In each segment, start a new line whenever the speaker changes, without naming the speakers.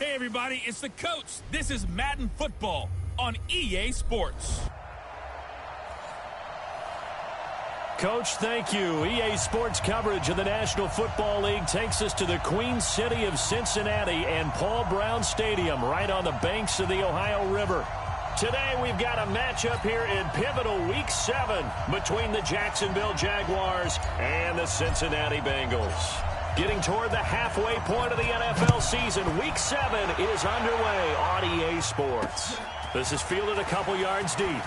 Hey, everybody, it's the coach. This is Madden Football on EA Sports.
Coach, thank you. EA Sports coverage of the National Football League takes us to the Queen City of Cincinnati and Paul Brown Stadium right on the banks of the Ohio River. Today we've got a matchup here in pivotal Week 7 between the Jacksonville Jaguars and the Cincinnati Bengals. Getting toward the halfway point of the NFL season, Week 7 is underway on EA Sports. This is fielded a couple yards deep. And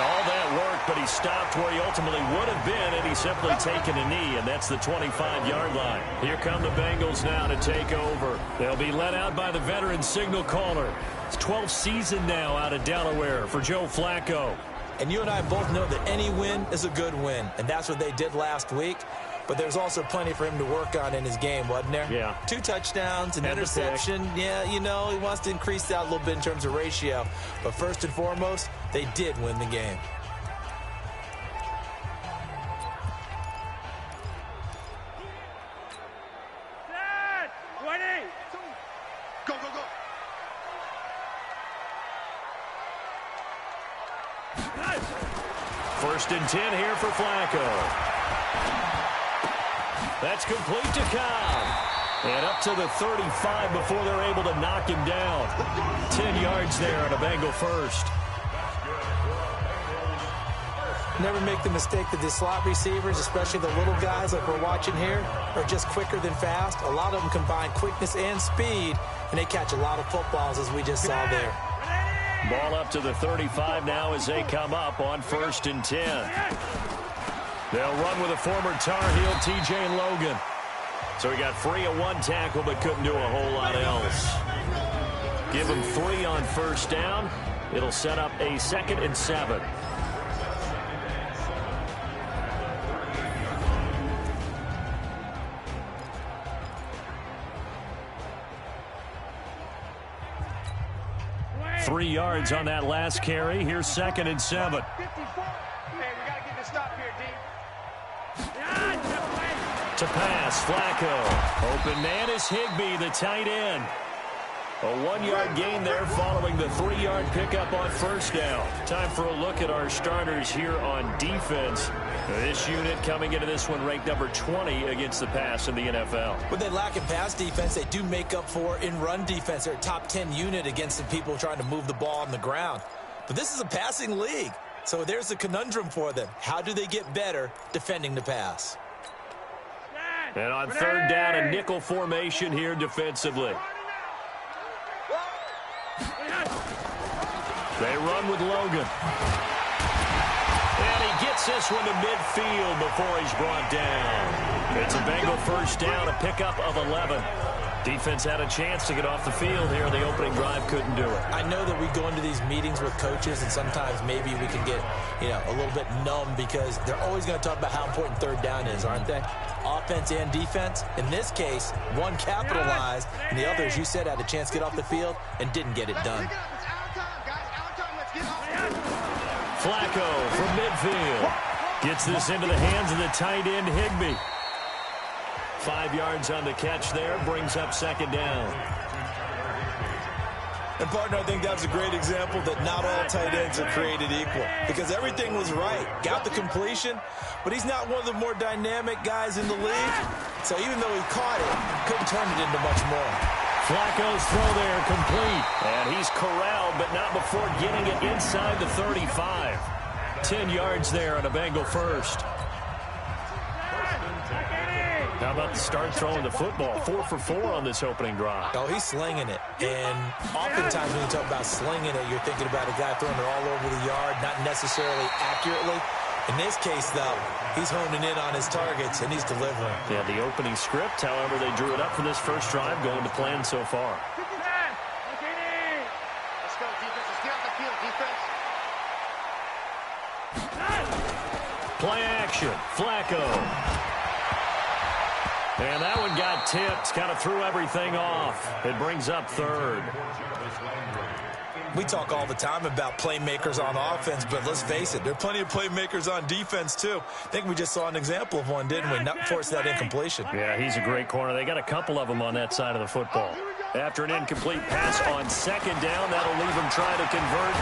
all that work, but he stopped where he ultimately would have been had he simply taken a knee, and that's the 25-yard line. Here come the Bengals now to take over. They'll be led out by the veteran signal caller. It's 12th season now out of Delaware for Joe Flacco.
And you and I both know that any win is a good win, and that's what they did last week. But there's also plenty for him to work on in his game, wasn't there?
Yeah.
2 touchdowns, an interception. Yeah, you know, he wants to increase that a little bit in terms of ratio. But first and foremost, they did win the game.
Go, go, go.
First and 10 here for Flacco. That's complete to Cobb. And up to the 35 before they're able to knock him down. 10 yards there on a Bengal first.
Never make the mistake that the slot receivers, especially the little guys like we're watching here, are just quicker than fast. A lot of them combine quickness and speed, and they catch a lot of footballs, as we just saw there.
Ball up to the 35 now as they come up on first and 10. They'll run with a former Tar Heel, TJ Logan. So he got free of 1 tackle but couldn't do a whole lot else. Give him 3 on first down. It'll set up a 2nd and 7. Three yards on that last carry. Here's 2nd and 7.
Hey, we got to get this stop here, D.
To pass, Flacco. Open man is Higbee, the tight end. A 1-yard gain there following the 3-yard pickup on first down. Time for a look at our starters here on defense. This unit coming into this one ranked number 20 against the pass in the NFL.
When they lack in pass defense, they do make up for in run defense. They're a top 10 unit against the people trying to move the ball on the ground. But this is a passing league, so there's a conundrum for them. How do they get better defending the pass?
And on third down, a nickel formation here defensively. They run with Logan. And he gets this one to midfield before he's brought down. It's a Bengal first down, a pickup of 11. Defense had a chance to get off the field here. The opening drive couldn't do it.
I know that we go into these meetings with coaches, and sometimes maybe we can get, a little bit numb because they're always going to talk about how important third down is, aren't they? Offense and defense. In this case, one capitalized, and the other, as you said, had a chance to get off the field and didn't get it done.
Flacco from midfield. Gets this into the hands of the tight end, Higbee. 5 yards on the catch there. Brings up 2nd down.
And, partner, I think that was a great example that not all tight ends are created equal because everything was right. Got the completion, but he's not one of the more dynamic guys in the league. So even though he caught it, couldn't turn it into much more.
Flacco's throw there complete. And he's corralled, but not before getting it inside the 35. 10 yards there on a Bengal first. How about the start throwing the football? 4 for 4 on this opening drive.
Oh, he's slinging it. And oftentimes when you talk about slinging it, you're thinking about a guy throwing it all over the yard, not necessarily accurately. In this case, though, he's honing in on his targets, and he's delivering.
Yeah, the opening script, however, they drew it up for this first drive, going to plan so far.
Let's go, defense. Let's get off the field, defense.
Play action. Flacco. And that one got tipped. Kind of threw everything off. It brings up 3rd.
We talk all the time about playmakers on offense, but let's face it, there are plenty of playmakers on defense, too. I think we just saw an example of one, didn't we? Not force that incompletion.
Yeah, he's a great corner. They got a couple of them on that side of the football. After an incomplete pass on second down, that'll leave him trying to convert.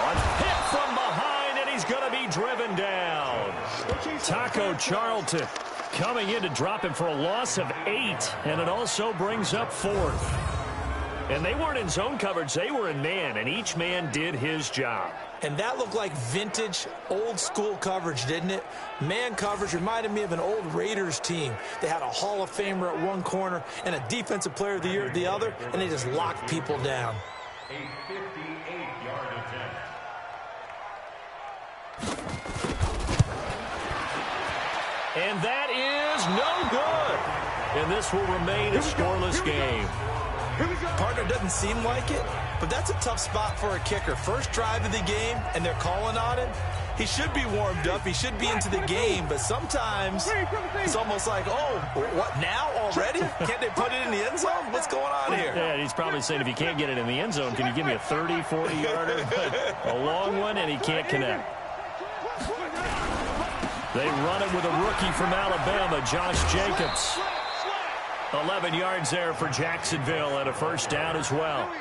On hit from behind, and he's going to be driven down. Taco Charlton coming in to drop him for a loss of 8, and it also brings up 4th. And they weren't in zone coverage. They were in man, and each man did his job.
And that looked like vintage, old-school coverage, didn't it? Man coverage reminded me of an old Raiders team. They had a Hall of Famer at one corner and a Defensive Player of the Year at the other, and they just locked people down.
A 58-yard attempt.
And that is no good. And this will remain a scoreless game.
Partner doesn't seem like it, but that's a tough spot for a kicker. First drive of the game, and they're calling on him. He should be warmed up. He should be into the game, but sometimes it's almost like, oh, what, now already? Can't they put it in the end zone? What's going on here?
Yeah, he's probably saying, if you can't get it in the end zone, can you give me a 30, 40-yarder? A long one, and he can't connect. They run it with a rookie from Alabama, Josh Jacobs. 11 yards there for Jacksonville and a first down as well.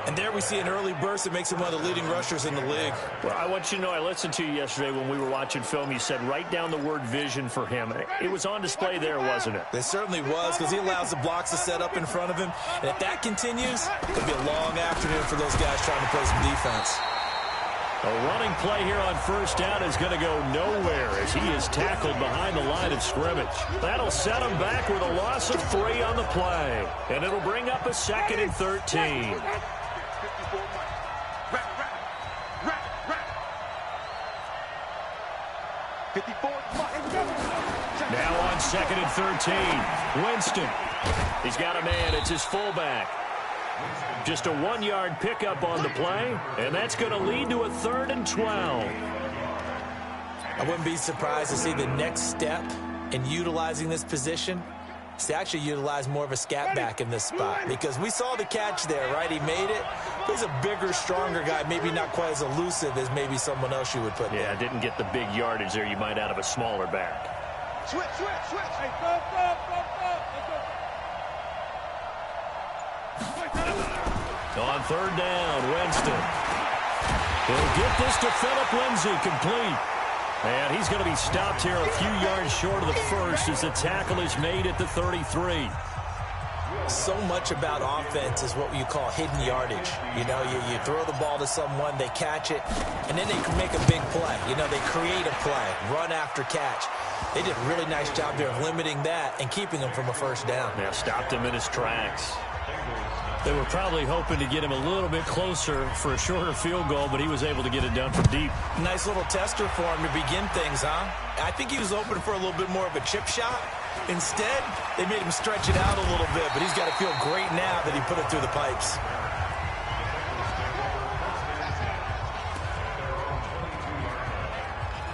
And there we see an early burst that makes him one of the leading rushers in the league.
Well, I want you to know, I listened to you yesterday when we were watching film. You said write down the word vision for him. It was on display there, wasn't it?
It certainly was, because he allows the blocks to set up in front of him. And if that continues, it'll be a long afternoon for those guys trying to play some defense.
A running play here on first down is going to go nowhere as he is tackled behind the line of scrimmage. That'll set him back with a loss of 3 on the play. And it'll bring up a 2nd and 13. Now on 2nd and 13. Winston. He's got a man. It's his fullback. Just a 1-yard pickup on the play, and that's going to lead to a 3rd and 12.
I wouldn't be surprised to see the next step in utilizing this position is to actually utilize more of a scat back in this spot, because we saw the catch there, right? He made it. He's a bigger, stronger guy, maybe not quite as elusive as maybe someone else you would put there.
Yeah, didn't get the big yardage there you might out of a smaller back.
Switch. Hey, go.
On 3rd down, Winston. He'll get this to Phillip Lindsay, complete. And he's going to be stopped here a few yards short of the first as the tackle is made at the 33.
So much about offense is what you call hidden yardage. You know, you throw the ball to someone, they catch it, and then they can make a big play. You know, they create a play, run after catch. They did a really nice job there of limiting that and keeping him from a first down.
Yeah, stopped him in his tracks. They were probably hoping to get him a little bit closer for a shorter field goal, but he was able to get it done from deep.
Nice little tester for him to begin things, huh? I think he was open for a little bit more of a chip shot. Instead, they made him stretch it out a little bit, but he's got to feel great now that he put it through the pipes.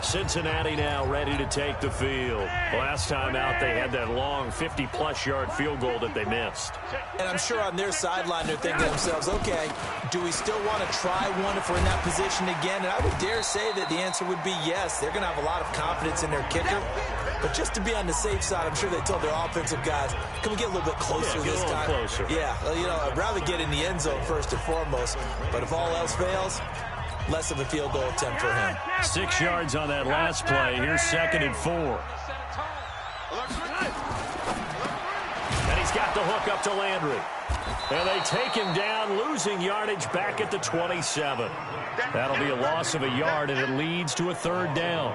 Cincinnati now ready to take the field. Last time out, they had that long 50-plus yard field goal that they missed.
And I'm sure on their sideline they're thinking to themselves, okay, do we still want to try one if we're in that position again? And I would dare say that the answer would be yes. They're going to have a lot of confidence in their kicker. But just to be on the safe side, I'm sure they told their offensive guys, can we get a little bit closer this time?
Closer.
Yeah, you know, I'd rather get in the end zone first and foremost. But if all else fails, less of a field goal attempt for him.
6 yards on that last play. Here's 2nd and 4. And he's got the hook up to Landry. And they take him down, losing yardage back at the 27. That'll be a loss of a yard, and it leads to a 3rd down.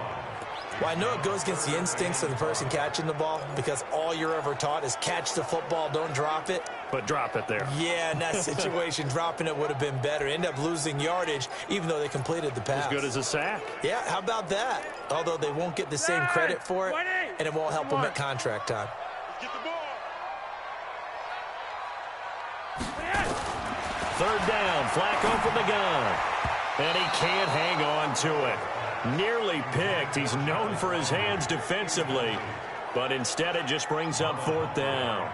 Well, I know it goes against the instincts of the person catching the ball, because all you're ever taught is catch the football, don't drop it.
But drop it there.
Yeah, in that situation, dropping it would have been better. End up losing yardage, even though they completed the pass.
As good as a sack.
Yeah, how about that? Although they won't get the same credit for it, and it won't help them at contract time.
Get the ball.
3rd down, Flacco from the gun. And he can't hang on to it. Nearly picked. He's known for his hands defensively, but instead it just brings up 4th down.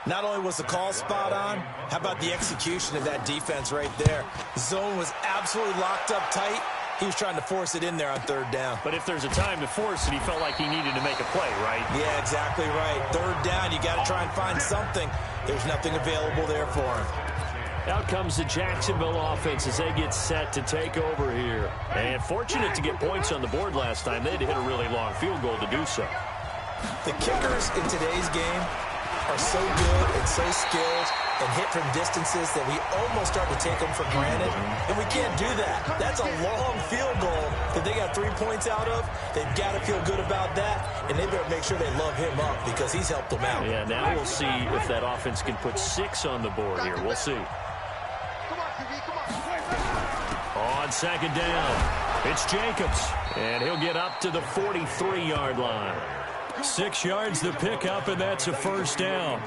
Not only was the call spot on, how about the execution of that defense right there? The zone was absolutely locked up tight. He was trying to force it in there on third down.
But if there's a time to force it, he felt like he needed to make a play, right?
Yeah, exactly right. Third down, you got to try and find something. There's nothing available there for him.
Out comes the Jacksonville offense as they get set to take over here. And fortunate to get points on the board last time. They had to hit a really long field goal to do so.
The kickers in today's game are so good and so skilled and hit from distances that we almost start to take them for granted. And we can't do that. That's a long field goal that they got 3 points out of. They've got to feel good about that, and they better make sure they love him up because he's helped them out.
Yeah, now we'll see if that offense can put 6 on the board here. We'll see. On second down, it's Jacobs, and he'll get up to the 43-yard line. 6 yards the pickup, and that's a first down.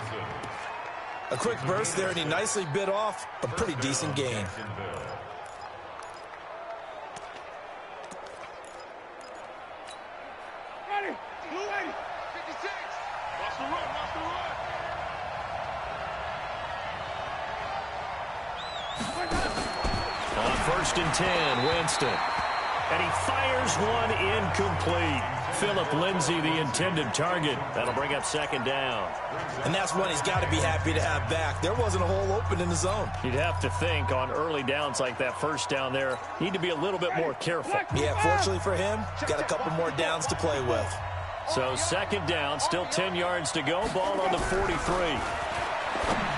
A quick burst there, and he nicely bit off a pretty decent gain.
Ready, 280, 56. Watch the run, watch the run.
On first and 10, Winston. And he fires one incomplete. Phillip Lindsay, the intended target. That'll bring up second down.
And that's one he's got to be happy to have back. There wasn't a hole open in the zone.
You'd have to think on early downs like that first down there, need to be a little bit more careful.
Yeah, fortunately for him, got a couple more downs to play with.
So second down, still 10 yards to go. Ball on the 43.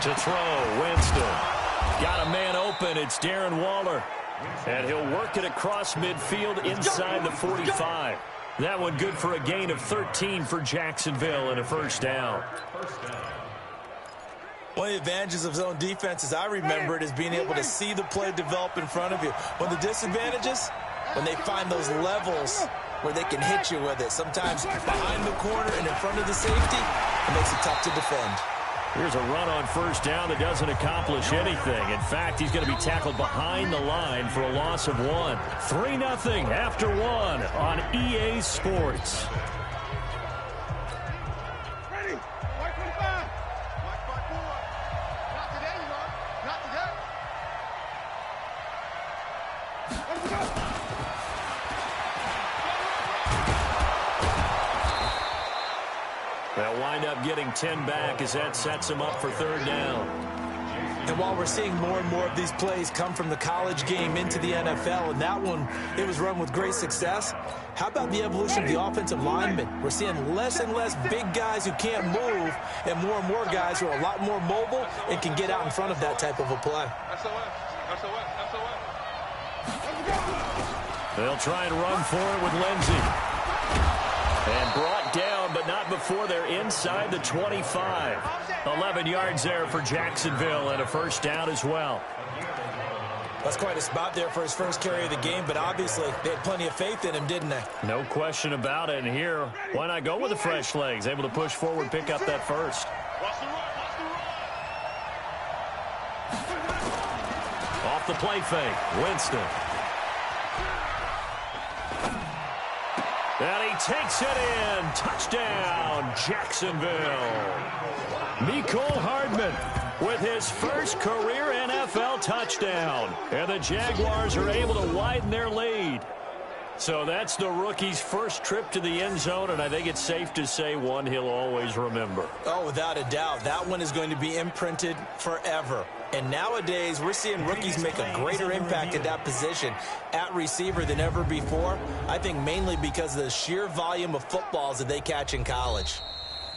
To throw, Winston. Got a man open. It's Darren Waller. And he'll work it across midfield inside the 45. That one good for a gain of 13 for Jacksonville and a first down.
One of the advantages of zone defense, as I remember it, is being able to see the play develop in front of you. One of the disadvantages, when they find those levels where they can hit you with it. Sometimes behind the corner and in front of the safety, it makes it tough to defend.
Here's a run on first down that doesn't accomplish anything. In fact, he's going to be tackled behind the line for a loss of 1. 3-0 after 1 on EA Sports.
Ready, 125. 154. Not today, you know. Not today. Let's go.
They'll wind up getting 10 back as that sets them up for third down.
And while we're seeing more and more of these plays come from the college game into the NFL, and that one, it was run with great success, how about the evolution of the offensive linemen? We're seeing less and less big guys who can't move and more guys who are a lot more mobile and can get out in front of that type of a play.
They'll try and run for it with Lindsay. And brought down, but not before they're inside the 25. 11 yards there for Jacksonville and a first down as well.
That's quite a spot there for his first carry of the game, but obviously they had plenty of faith in him, didn't they?
No question about it. And here, why not go with the fresh legs? Able to push forward, pick up that first. Off the play fake, Winston. And he takes it in. Touchdown, Jacksonville. Mecole Hardman with his first career NFL touchdown. And the Jaguars are able to widen their lead. So that's the rookie's first trip to the end zone, and I think it's safe to say one he'll always remember.
Oh, without a doubt. That one is going to be imprinted forever. And nowadays, we're seeing rookies make a greater impact at that position at receiver than ever before. I think mainly because of the sheer volume of footballs that they catch in college.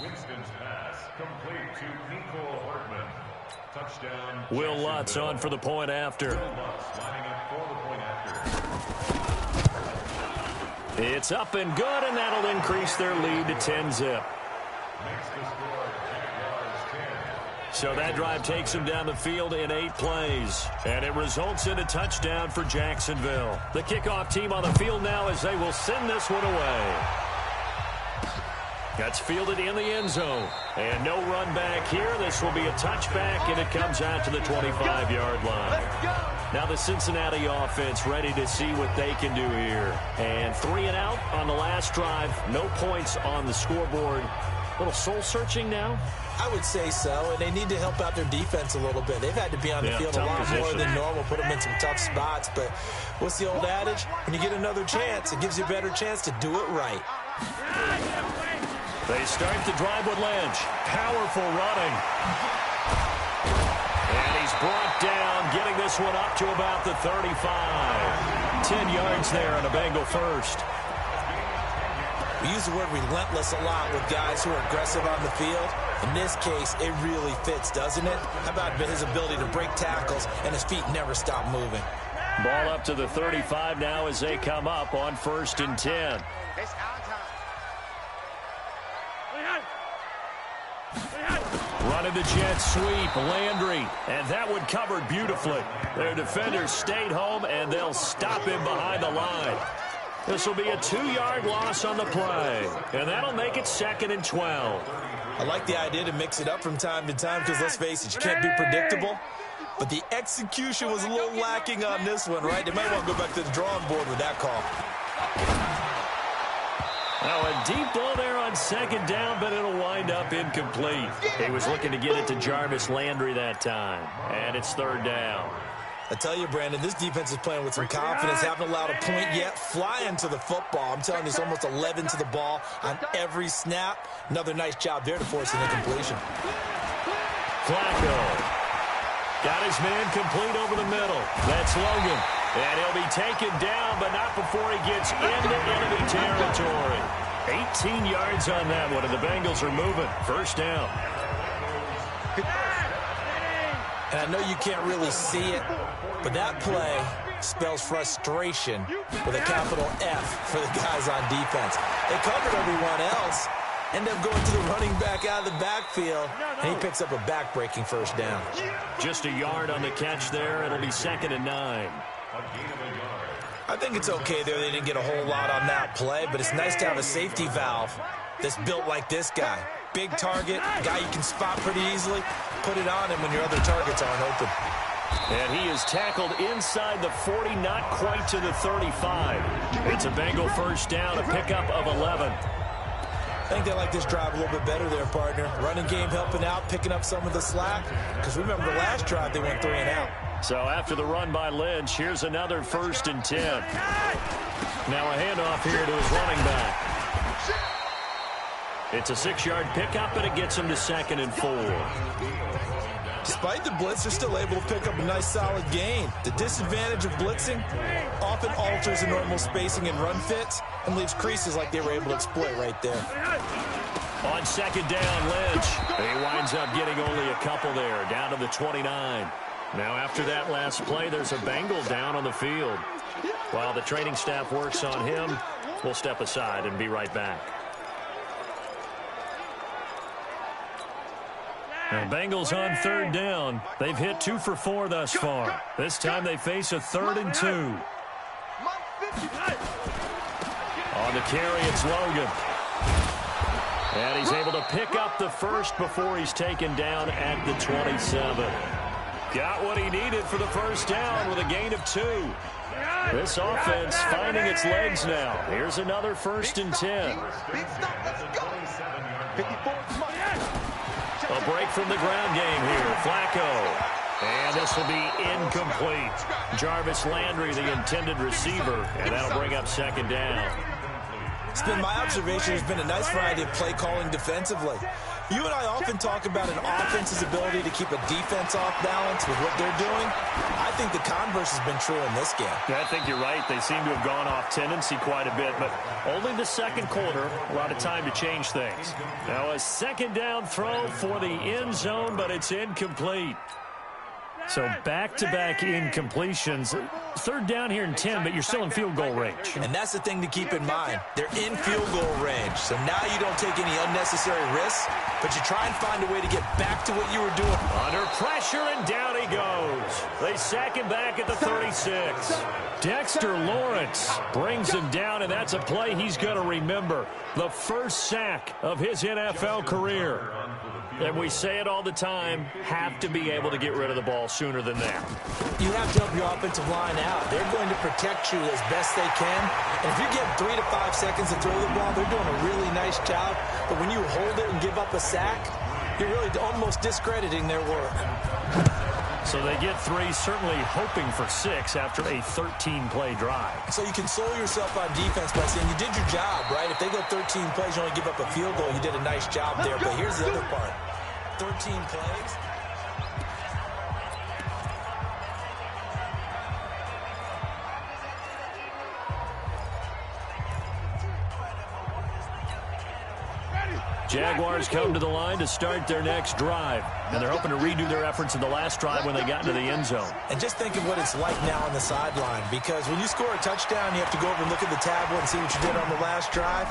Winston's pass complete to Mecole Hardman. Touchdown.
Will Lutz on for the point after.
Will Lutz lining up for the point after.
It's up and good, and that'll increase their lead to 10-zip.
Makes the score Jaguars 10.
So that drive takes them down the field in 8 plays. And it results in a touchdown for Jacksonville. The kickoff team on the field now as they will send this one away. That's fielded in the end zone. And no run back here. This will be a touchback, and it comes out to the 25-yard line. Now the Cincinnati offense ready to see what they can do here. And 3 and out on the last drive. No points on the scoreboard. little soul-searching now?
I would say so, and they need to help out their defense a little bit. They've had to be on the field a lot more than normal, put them in some tough spots. But what's the old adage? When you get another chance, it gives you a better chance to do it right.
They start the drive with Lynch. Powerful running. And he's brought down, getting this one up to about the 35. 10 yards there and a Bengal first.
We use the word relentless a lot with guys who are aggressive on the field. In this case, it really fits, doesn't it? How about his ability to break tackles and his feet never stop moving?
Ball up to the 35 now as they come up on 1st and 10. Running the jet sweep, Landry, and that one covered beautifully. Their defenders stayed home, and they'll stop him behind the line. This will be a 2-yard loss on the play, and that'll make it 2nd and 12.
I like the idea to mix it up from time to time because, let's face it, you can't be predictable. But the execution was a little lacking on this one, right? They might want to go back to the drawing board with that call.
Now a deep ball there on 2nd down, but it'll wind up incomplete. He was looking to get it to Jarvis Landry that time, and it's 3rd down.
I tell you, Brandon, this defense is playing with some confidence. Haven't allowed a point yet. Flying to the football. I'm telling you, it's almost 11 to the ball on every snap. Another nice job there to force an incompletion.
Flacco got his man complete over the middle. That's Logan. And he'll be taken down, but not before he gets into enemy territory. 18 yards on that one, and the Bengals are moving. 1st down.
And I know you can't really see it, but that play spells frustration with a capital F for the guys on defense. They covered everyone else, end up going to the running back out of the backfield, and he picks up a back-breaking 1st down.
Just a yard on the catch there. It'll be 2nd and 9.
I think it's okay there. They didn't get a whole lot on that play, but it's nice to have a safety valve that's built like this guy. Big target, guy you can spot pretty easily. Put it on him when your other targets aren't open.
And he is tackled inside the 40, not quite to the 35. It's a Bengal 1st down, a pickup of 11.
I think they like this drive a little bit better there, partner. Running game helping out, picking up some of the slack. Because remember, the last drive they went 3 and out.
So after the run by Lynch, here's another 1st and 10. Now a handoff here to his running back. It's a 6-yard pickup, and it gets him to 2nd and 4.
Despite the blitz, they're still able to pick up a nice, solid gain. The disadvantage of blitzing often alters the normal spacing and run fits and leaves creases like they were able to exploit right there.
On 2nd down, Lynch. He winds up getting only a couple there, down to the 29. Now after that last play, there's a Bengal down on the field. While the training staff works on him, we'll step aside and be right back. Now, Bengals on 3rd down. They've hit 2 for 4 thus far. This time they face a 3rd and 2. On the carry, it's Logan. And he's able to pick up the first before he's taken down at the 27. Got what he needed for the 1st down with a gain of 2. This offense finding its legs now. Here's another 1st and 10. A break from the ground game here. Flacco. And this will be incomplete. Jarvis Landry, the intended receiver. And that'll bring up 2nd down.
It's been my observation there's been a nice variety of play calling defensively. You and I often talk about an offense's ability to keep a defense off balance with what they're doing. I think the converse has been true in this game.
Yeah, I think you're right. They seem to have gone off tendency quite a bit, but only the 2nd quarter, a lot of time to change things. Now a 2nd down throw for the end zone, but it's incomplete. So back-to-back incompletions. 3rd down here and 10, but you're still in field goal range.
And that's the thing to keep in mind. They're in field goal range. So now you don't take any unnecessary risks, but you try and find a way to get back to what you were doing.
Under pressure, and down he goes. They sack him back at the 36. Dexter Lawrence brings him down, and that's a play he's going to remember. The first sack of his NFL career. And we say it all the time, have to be able to get rid of the ball sooner than that.
You have to help your offensive line out. They're going to protect you as best they can. And if you give 3 to 5 seconds to throw the ball, they're doing a really nice job. But when you hold it and give up a sack, you're really almost discrediting their work.
So they get 3, certainly hoping for 6 after a 13-play drive. So
you console yourself on defense by saying you did your job, right? If they go 13 plays, you only give up a field goal, you did a nice job there. But here's the other part. 13 plays.
Jaguars come to the line to start their next drive. And they're hoping to redo their efforts in the last drive when they got into the end zone.
And just think of what it's like now on the sideline. Because when you score a touchdown, you have to go over and look at the tablet and see what you did on the last drive.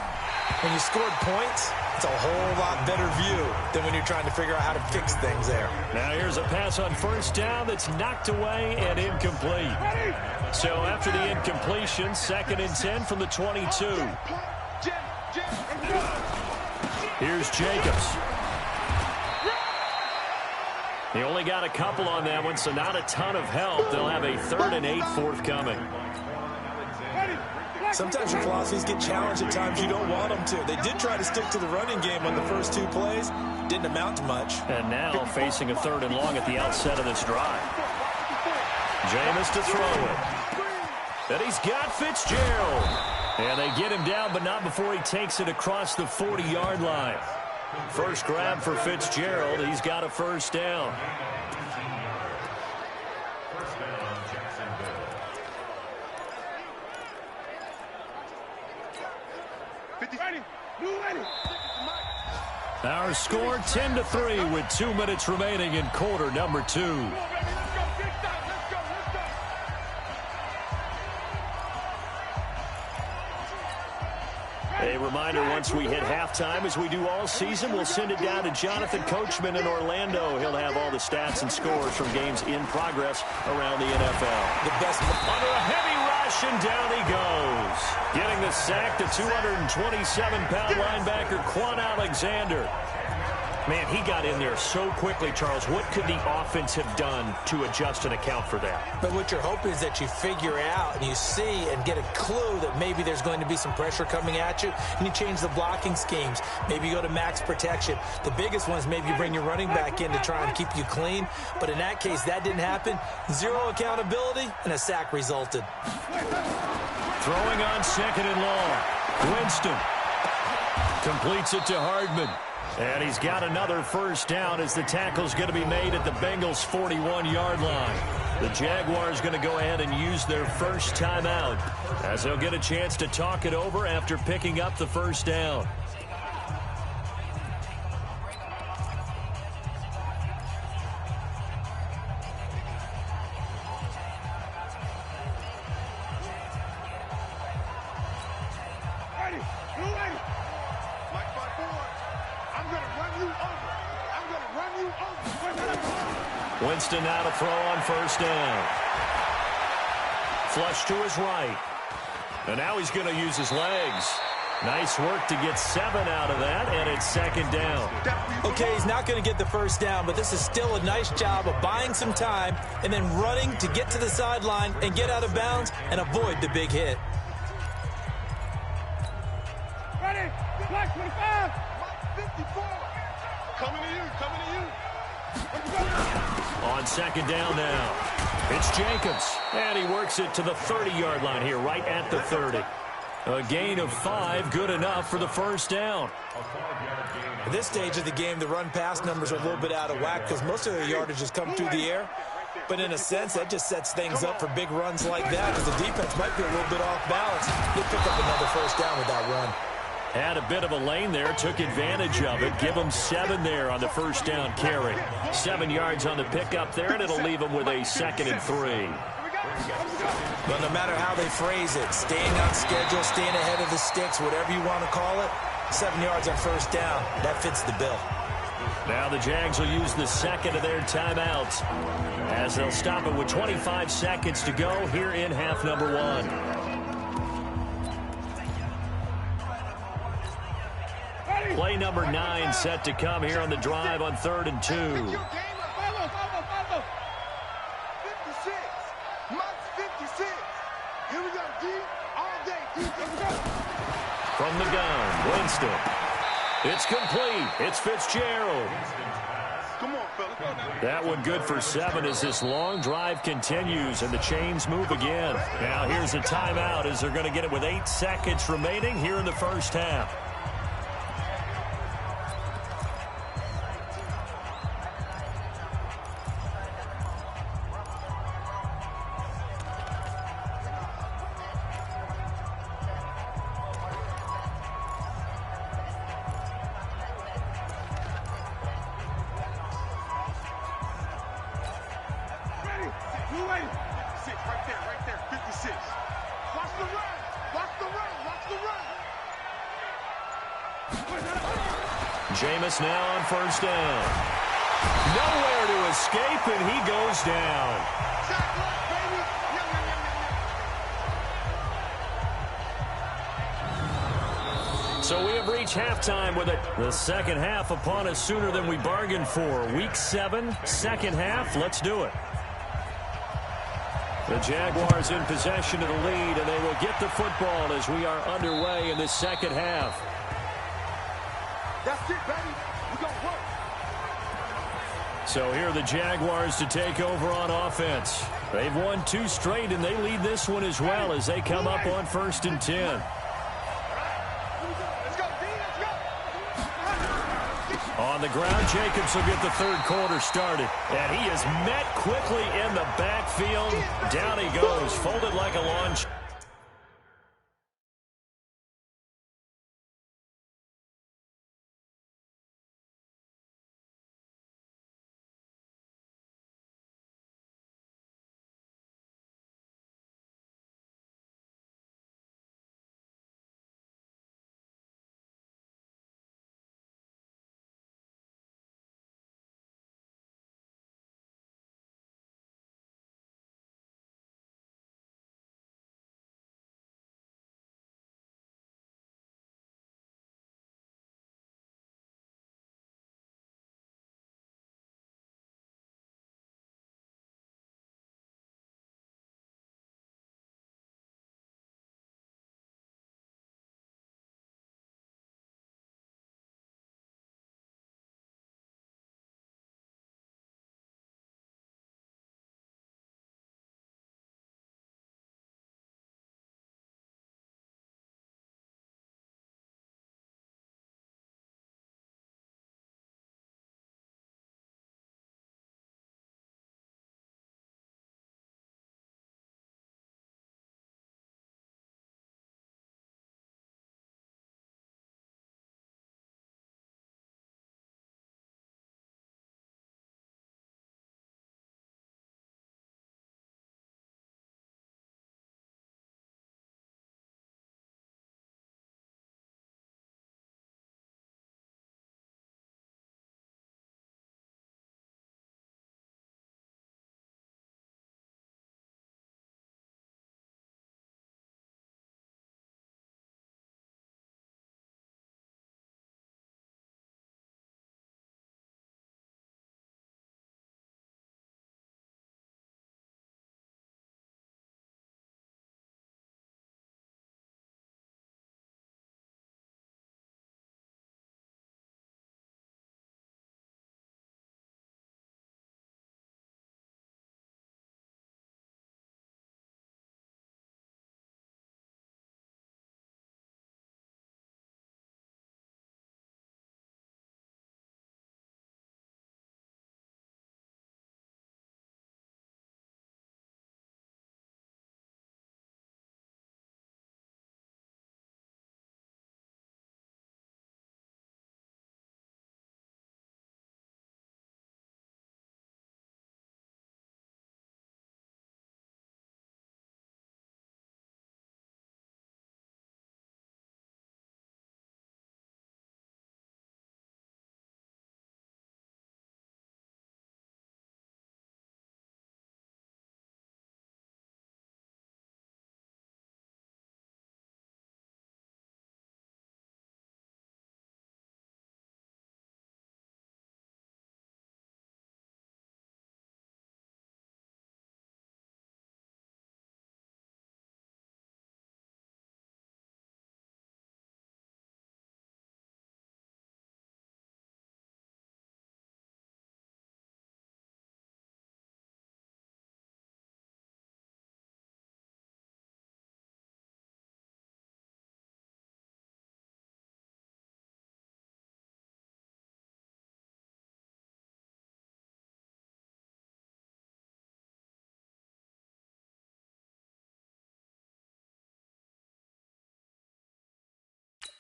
When you scored points, it's a whole lot better view than when you're trying to figure out how to fix things there.
Now here's a pass on first down that's knocked away and incomplete. So after the incompletion, 2nd and 10 from the 22. Here's Jacobs. He only got a couple on that one, so not a ton of help. They'll have a 3rd and 8 forthcoming.
Sometimes your philosophies get challenged at times you don't want them to. They did try to stick to the running game on the first 2 plays. Didn't amount to much.
And now facing a 3rd and long at the outset of this drive. Jameis to throw it. And he's got Fitzgerald. And they get him down, but not before he takes it across the 40-yard line. First grab for Fitzgerald. He's got a first down. Our score 10-3 with 2 minutes remaining in quarter number 2. A reminder, once we hit halftime, as we do all season, we'll send it down to Jonathan Coachman in Orlando. He'll have all the stats and scores from games in progress around the NFL.
The best
under a heavy rush, and down he goes. Getting the sack, the 227-pound linebacker, Quan Alexander. Man, he got in there so quickly, Charles. What could the offense have done to adjust and account for that?
But what you're hoping is that you figure out and you see and get a clue that maybe there's going to be some pressure coming at you, and you change the blocking schemes. Maybe you go to max protection. The biggest one is maybe you bring your running back in to try and keep you clean. But in that case, that didn't happen. 0 accountability, and a sack resulted.
Throwing on 2nd and long. Winston completes it to Hardman. And he's got another first down as the tackle's going to be made at the Bengals' 41-yard line. The Jaguars going to go ahead and use their first timeout as they'll get a chance to talk it over after picking up the first down. Winston now to throw on first down. Flush to his right. And now he's going to use his legs. Nice work to get 7 out of that, and it's 2nd down.
Okay, he's not going to get the first down, but this is still a nice job of buying some time and then running to get to the sideline and get out of bounds and avoid the big hit.
Ready? Black 25. 54. Coming to you. Coming to you.
On 2nd down now, it's Jacobs, and he works it to the 30-yard line here, right at the 30. A gain of 5, good enough for the first down.
At this stage of the game, the run-pass numbers are a little bit out of whack because most of their yardage has come through the air. But in a sense, that just sets things up for big runs like that because the defense might be a little bit off balance. He'll pick up another first down with that run.
Had a bit of a lane there, took advantage of it. Give him 7 there on the first down carry. 7 yards on the pickup there, and it'll leave him with a 2nd and 3.
But no matter how they phrase it, staying on schedule, staying ahead of the sticks, whatever you want to call it, 7 yards on first down, that fits the bill.
Now the Jags will use the 2nd of their timeouts as they'll stop it with 25 seconds to go here in half number 1. Play number 9 set to come here on the drive on 3rd and 2.
56. Must 56. Here we go, D. All day, D.
From the gun, Winston. It's complete. It's Fitzgerald.
Come on, fella.
That one good for 7 as this long drive continues and the chains move again. Now here's a timeout as they're going to get it with 8 seconds remaining here in the first half. Jameis now on first down. Nowhere to escape, and he goes down. So we have reached halftime with it. The second half upon us sooner than we bargained for. Week 7, second half. Let's do it. The Jaguars in possession of the lead, and they will get the football as we are underway in the second half.
That's it, baby. We're going to work.
So here are the Jaguars to take over on offense. They've won 2 straight, and they lead this one as well as they come up on 1st and 10.
Let's go, D. Let's go.
On the ground, Jacobs will get the 3rd quarter started. And he is met quickly in the backfield. Down he goes, folded like a lawn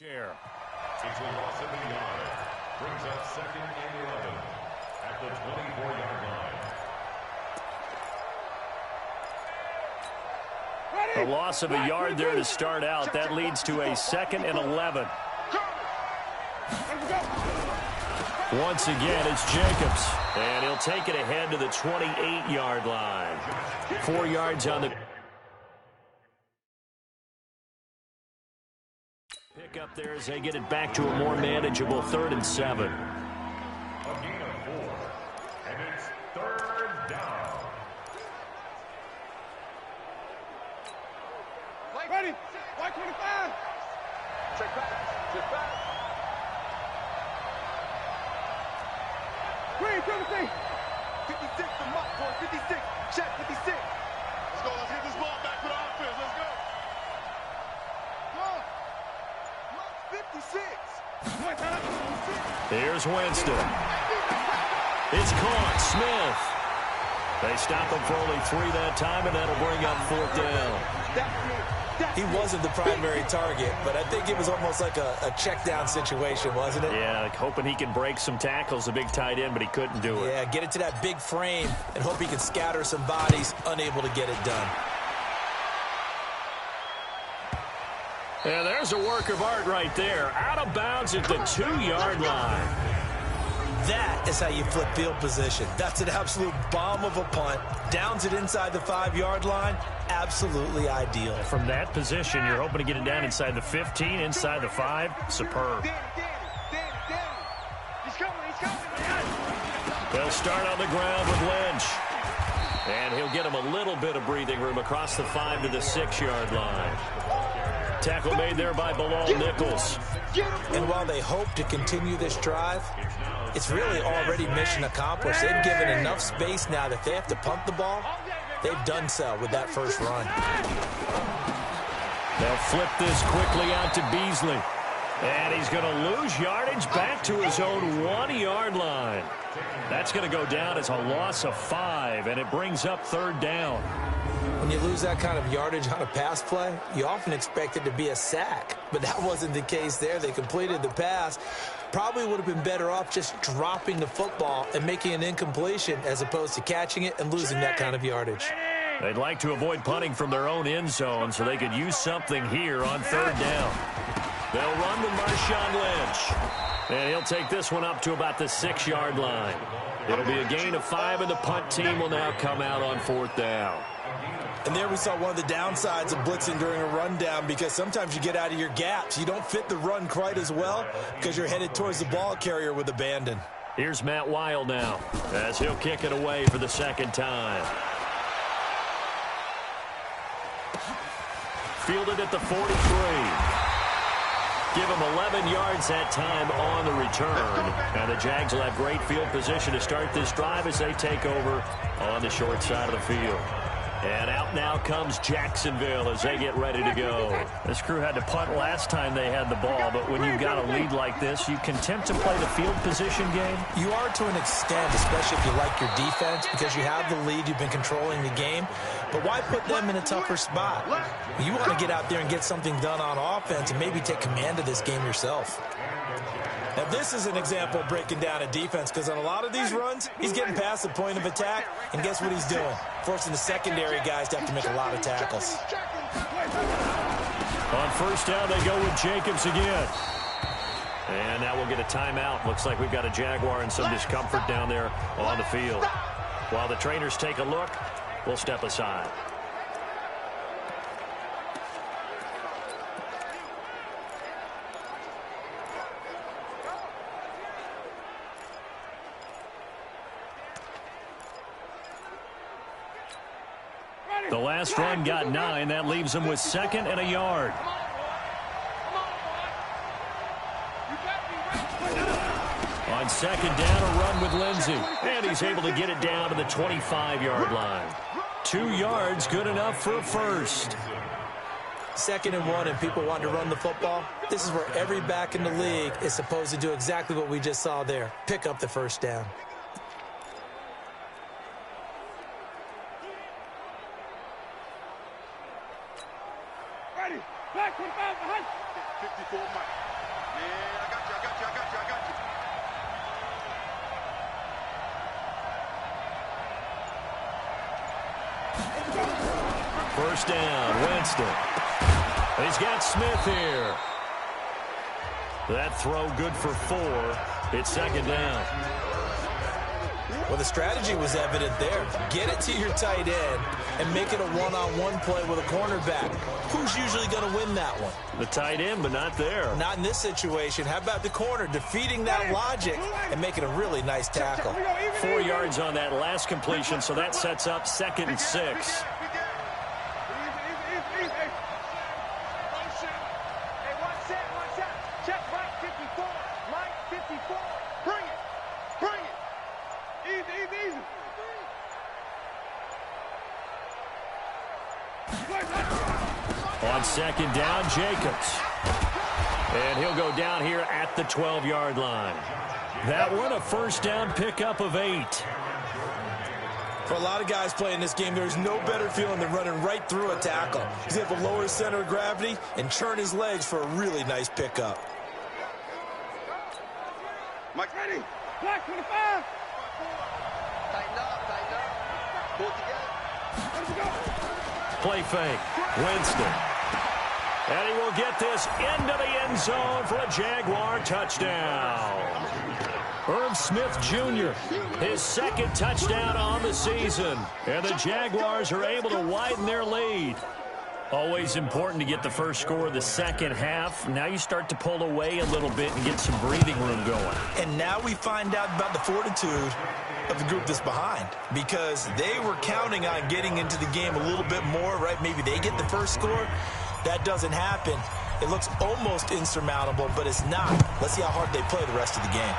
Share.
It's a loss of a yard. Brings up 2nd and 11 at the 24-yard line.
A loss of a yard there to start out. That leads to a 2nd and 11. Once again, it's Jacobs. And he'll take it ahead to the 28-yard line. 4 yards on the pick up there as they get it back to a more manageable 3rd and 7.
A gain of 4. And it's 3rd down.
Ready. White 25. Check back. Check back. Green, 17. 56, the mark, boy. 56. Check, 56. Let's go. Let's hit this ball back for the offense. Let's go. Go. 56.
Here's Winston. It's caught. Smith. They stop him for only 3 that time, and that'll bring up 4th down.
He wasn't the primary target, but I think it was almost like a check down situation, wasn't it?
Yeah, like hoping he can break some tackles, a big tight end, but he couldn't do it.
Yeah, get it to that big frame and hope he can scatter some bodies, unable to get it done.
Yeah, there's a work of art right there. Out of bounds at the 2-yard line.
That is how you flip field position. That's an absolute bomb of a punt. Downs it inside the 5-yard line. Absolutely ideal.
From that position, you're hoping to get it down inside the 15, inside the 5. Superb. They'll start on the ground with Lynch. And he'll get him a little bit of breathing room across the 5 to the 6-yard line. Tackle made there by Bilal Nichols.
And while they hope to continue this drive, it's really already mission accomplished. They've given enough space now that they have to punt the ball. They've done so with that first run.
They'll flip this quickly out to Beasley. And he's going to lose yardage back to his own 1-yard line. That's going to go down as a loss of 5, and it brings up 3rd down.
When you lose that kind of yardage on a pass play, you often expect it to be a sack. But that wasn't the case there. They completed the pass. Probably would have been better off just dropping the football and making an incompletion as opposed to catching it and losing that kind of yardage.
They'd like to avoid punting from their own end zone so they could use something here on 3rd down. They'll run with Marshawn Lynch. And he'll take this one up to about the 6-yard line. It'll be a gain of 5, and the punt team will now come out on 4th down.
And there we saw one of the downsides of blitzing during a rundown, because sometimes you get out of your gaps. You don't fit the run quite as well because you're headed towards the ball carrier with abandon.
Here's Matt Weil now as he'll kick it away for the 2nd time. Fielded at the 43. Give him 11 yards that time on the return. And the Jags will have great field position to start this drive as they take over on the short side of the field. And out now comes Jacksonville as they get ready to go. This crew had to punt last time they had the ball, but when you've got a lead like this, you can attempt to play the field position game.
You are to an extent, especially if you like your defense, because you have the lead, you've been controlling the game. But why put them in a tougher spot? You want to get out there and get something done on offense and maybe take command of this game yourself. Now, this is an example of breaking down a defense, because on a lot of these runs, he's getting past the point of attack, and guess what he's doing? Forcing the secondary guys to have to make a lot of tackles.
On 1st down, they go with Jacobs again. And now we'll get a timeout. Looks like we've got a Jaguar in some discomfort down there on the field. While the trainers take a look, we'll step aside. The last run got 9. That leaves him with 2nd and a yard. On 2nd down, a run with Lindsey. And he's able to get it down to the 25-yard line. 2 yards, good enough for a first.
2nd and 1, and people want to run the football. This is where every back in the league is supposed to do exactly what we just saw there. Pick up the first down.
ready. Back 25 behind. 54 Mike. Yeah, I got you.
First down, Winston. He's got Smith here. That throw good for 4. It's second down.
Well, the strategy was evident there. Get it to your tight end and make it a one-on-one play with a cornerback. Who's usually going to win that one?
The tight end, but not there.
Not in this situation. How about the corner defeating that logic and making a really nice tackle?
4 yards on that last completion, so that sets up 2nd and 6. On second down, Jacobs. And he'll go down here at the 12-yard line. That one, a first down pickup of 8.
For a lot of guys playing this game, there's no better feeling than running right through a tackle. He's able to lower his center of gravity and churn his legs for a really nice pickup.
Mike, ready. Black 25. Tighten up. Pull it together. Let's go.
Play fake. Winston. And he will get this into the end zone for a Jaguar touchdown. Irv Smith Jr., his 2nd touchdown on the season. And the Jaguars are able to widen their lead. Always important to get the first score of the second half. Now you start to pull away a little bit and get some breathing room going.
And now we find out about the fortitude of the group that's behind, because they were counting on getting into the game a little bit more, right? Maybe they get the first score. That doesn't happen. It looks almost insurmountable, but it's not. Let's see how hard they play the rest of the game.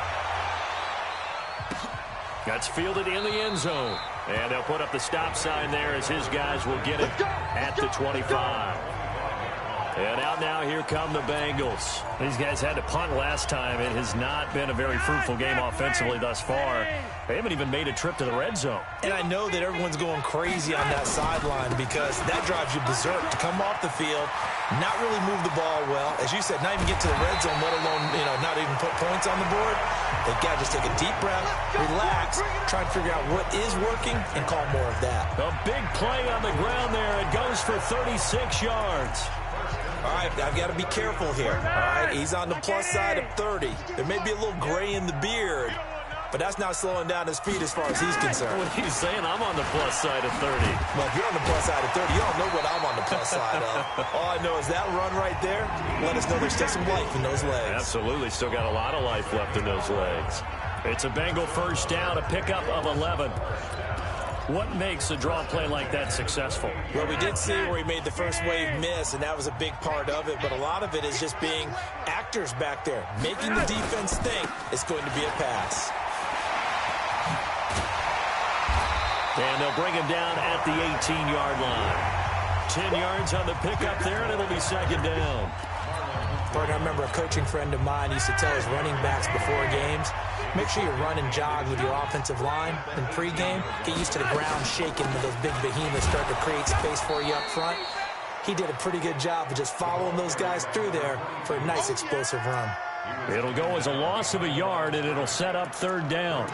That's fielded in the end zone. And they'll put up the stop sign there as his guys will get it at the 25. And out now, here come the Bengals. These guys had to punt last time. It has not been a very fruitful game offensively thus far. They haven't even made a trip to the red zone.
And I know that everyone's going crazy on that sideline because that drives you berserk to come off the field, not really move the ball well. As you said, not even get to the red zone, let alone, not even put points on the board. They've got to just take a deep breath, relax, try to figure out what is working, and call more of that.
A big play on the ground there. It goes for 36 yards.
All right, I've got to be careful here. All right, he's on the plus side of 30. There may be a little gray in the beard, but that's not slowing down his feet as far as he's concerned.
What he's saying, I'm on the plus side of 30.
Well, if you're on the plus side of 30, you don't know what I'm on the plus side of. All I know is that run right there, let us know there's still some life in those legs.
Absolutely, still got a lot of life left in those legs. It's a Bengal first down, a pickup of 11. What makes a draw play like that successful?
Well, we did see where he made the first wave miss, and that was a big part of it. But a lot of it is just being actors back there, making the defense think it's going to be a pass.
And they'll bring him down at the 18-yard line. 10 yards on the pickup there, and it'll be second down.
I remember a coaching friend of mine used to tell his running backs before games, make sure you run and jog with your offensive line in pregame. Get used to the ground shaking when those big behemoths start to create space for you up front. He did a pretty good job of just following those guys through there for a nice explosive run.
It'll go as a loss of a yard, and it'll set up third down.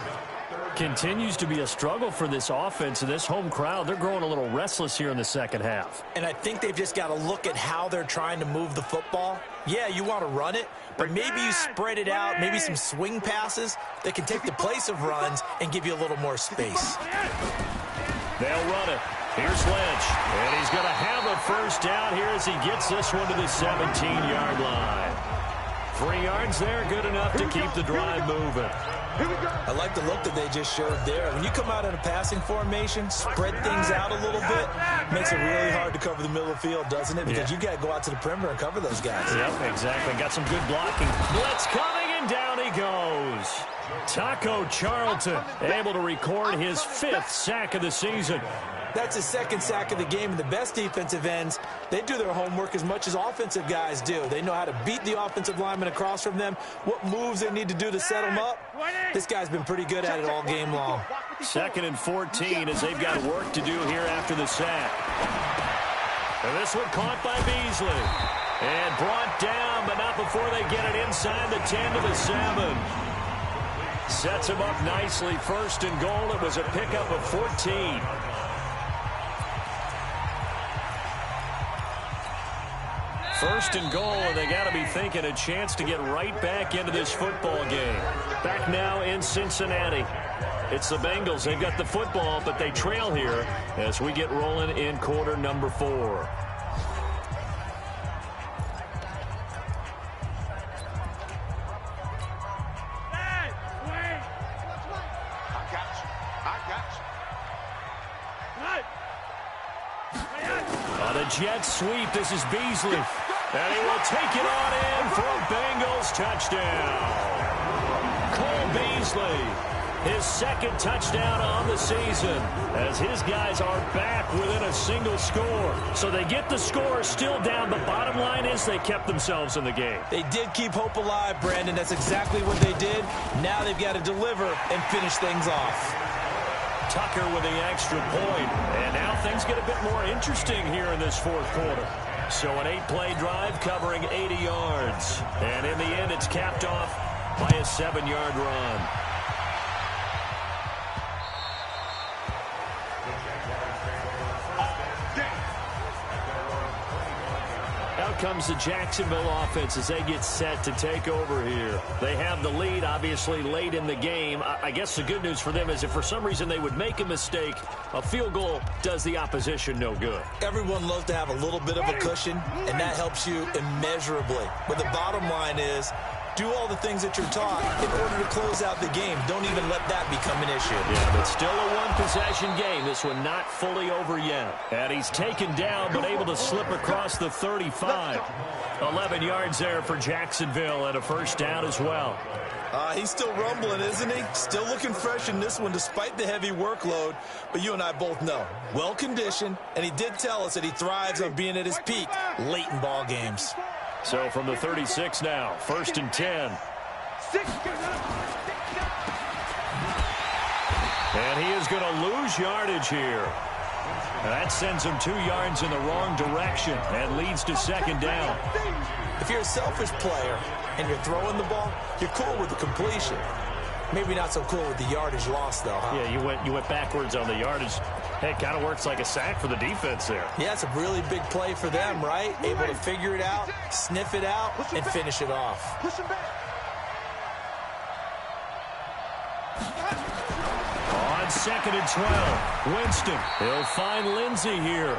Continues to be a struggle for this offense and this home crowd. They're growing a little restless here in the second half.
And I think they've just got to look at how they're trying to move the football. Yeah, you want to run it, but maybe you spread it out, maybe some swing passes that can take the place of runs and give you a little more space.
They'll run it. Here's Lynch, and he's going to have a first down here as he gets this one to the 17-yard line. 3 yards there, good enough to keep the drive moving.
I like the look that they just showed there. When you come out in a passing formation, spread things out a little bit, makes it really hard to cover the middle of the field, doesn't it? Because you got to go out to the perimeter and cover those guys.
Yep, exactly. Got some good blocking. Blitz coming, and down he goes. Taco Charlton able to record his 5th sack of the season.
That's his 2nd sack of the game, and the best defensive ends, they do their homework as much as offensive guys do. They know how to beat the offensive lineman across from them, what moves they need to do to set them up. This guy's been pretty good at it all game long. 2nd
and 14 as they've got work to do here after the sack. And this one caught by Beasley. And brought down, but not before they get it inside the 10 to the 7. Sets him up nicely. First and goal. It was a pickup of 14. First and goal, and they got to be thinking a chance to get right back into this football game. Back now in Cincinnati. It's the Bengals. They've got the football, but they trail here as we get rolling in quarter number 4. On a jet sweep, this is Beasley. And he will take it on in for a Bengals touchdown. Cole Beasley, his second touchdown on the season, as his guys are back within a single score. So they get the score still down, but bottom line is they kept themselves in the game.
They did keep hope alive, Brandon. That's exactly what they did. Now they've got to deliver and finish things off.
Tucker with the extra point. And now things get a bit more interesting here in this fourth quarter. So an 8-play drive covering 80 yards. And in the end, it's capped off by a 7-yard run. Out comes the Jacksonville offense as they get set to take over here. They have the lead, obviously, late in the game. I guess the good news for them is if for some reason they would make a mistake, a field goal does the opposition no good.
Everyone loves to have a little bit of a cushion, and that helps you immeasurably. But the bottom line is, do all the things that you're taught in order to close out the game. Don't even let that become an issue.
Yeah, but still a one-possession game. This one not fully over yet. And he's taken down, but able to slip across the 35. 11 yards there for Jacksonville and a first down as well.
He's still rumbling, isn't he? Still looking fresh in this one despite the heavy workload. But you and I both know, well-conditioned, and he did tell us that he thrives on being at his peak late in ball games.
So from the 36 now, first and 10. And he is going to lose yardage here. And that sends him 2 yards in the wrong direction and leads to second down.
If you're a selfish player and you're throwing the ball, you're cool with the completion. Maybe not so cool with the yardage loss, though, huh?
Yeah, you went backwards on the yardage. Hey, it kind of works like a sack for the defense there.
Yeah, it's a really big play for them, right? Able to figure it out, sniff it out, and finish it off.
On second and 12, Winston. He'll find Lindsey here.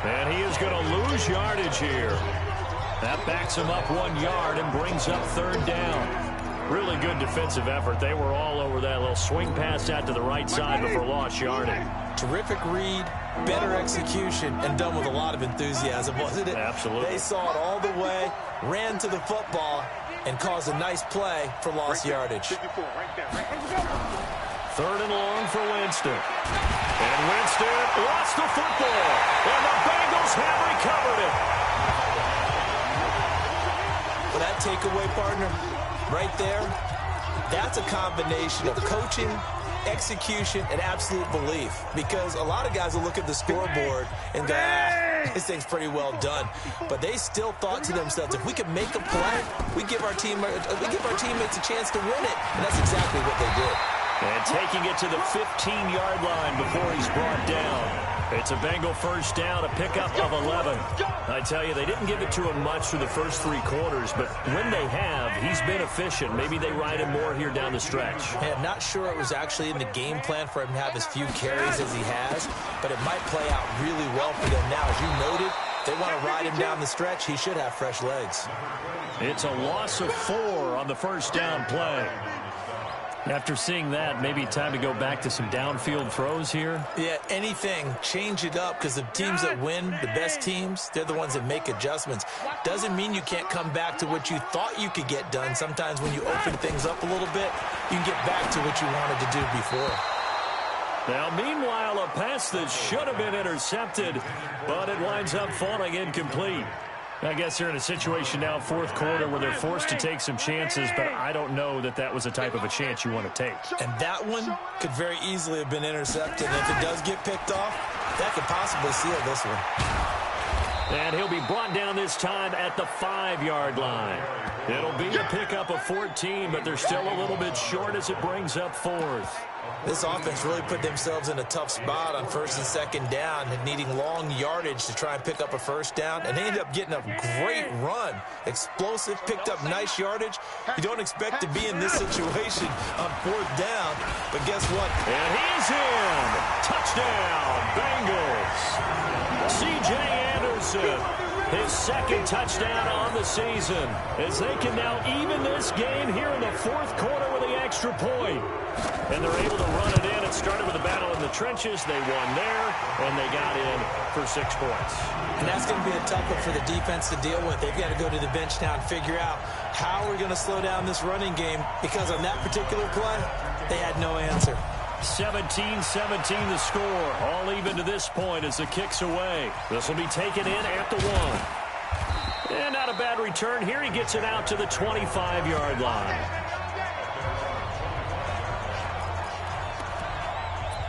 And he is going to lose yardage here. That backs him up 1 yard and brings up third down. Really good defensive effort. They were all over that little swing pass out to the right side before lost yardage.
Terrific read, better execution, and done with a lot of enthusiasm, wasn't it?
Absolutely.
They saw it all the way, ran to the football, and caused a nice play for lost yardage.
Third and long for Winston. And Winston lost the football. And the Bengals have recovered it.
For that takeaway, partner, right there, that's a combination of coaching, execution, and absolute belief. Because a lot of guys will look at the scoreboard and go, this thing's pretty well done. But they still thought to themselves, if we could make a play, we give our teammates a chance to win it. And that's exactly what they did.
And taking it to the 15-yard line before he's brought down. It's a Bengal first down, a pickup of 11. I tell you, they didn't give it to him much through the first 3 quarters, but when they have, he's been efficient. Maybe they ride him more here down the stretch.
Hey, I'm not sure it was actually in the game plan for him to have as few carries as he has, but it might play out really well for them now. As you noted, they want to ride him down the stretch. He should have fresh legs.
It's a loss of 4 on the first down play. After seeing that, maybe time to go back to some downfield throws here.
Yeah, anything. Change it up, because the teams that win, the best teams, they're the ones that make adjustments. Doesn't mean you can't come back to what you thought you could get done. Sometimes when you open things up a little bit, you can get back to what you wanted to do before.
Now, meanwhile, a pass that should have been intercepted, but it winds up falling incomplete. I guess they're in a situation now, fourth quarter, where they're forced to take some chances, but I don't know that that was the type of a chance you want to take.
And that one could very easily have been intercepted. And if it does get picked off, that could possibly seal this one.
And he'll be brought down this time at the 5-yard line. It'll be a pickup of 14, but they're still a little bit short as it brings up 4th.
This offense really put themselves in a tough spot on 1st and 2nd down and needing long yardage to try and pick up a 1st down. And they ended up getting a great run. Explosive, picked up nice yardage. You don't expect to be in this situation on 4th down, but guess what?
And he's in. Touchdown, Bengals. C.J. Anderson, his 2nd touchdown on the season, as they can now even this game here in the 4th quarter with the extra point. And they're able to run it in. It started with a battle in the trenches. They won there, and they got in for 6 points.
And that's going to be a tough one for the defense to deal with. They've got to go to the bench now and figure out how we're going to slow down this running game, because on that particular play, they had no answer.
17-17 the score. All even to this point as the kick's away. This will be taken in at the 1. And not a bad return here. He gets it out to the 25-yard line.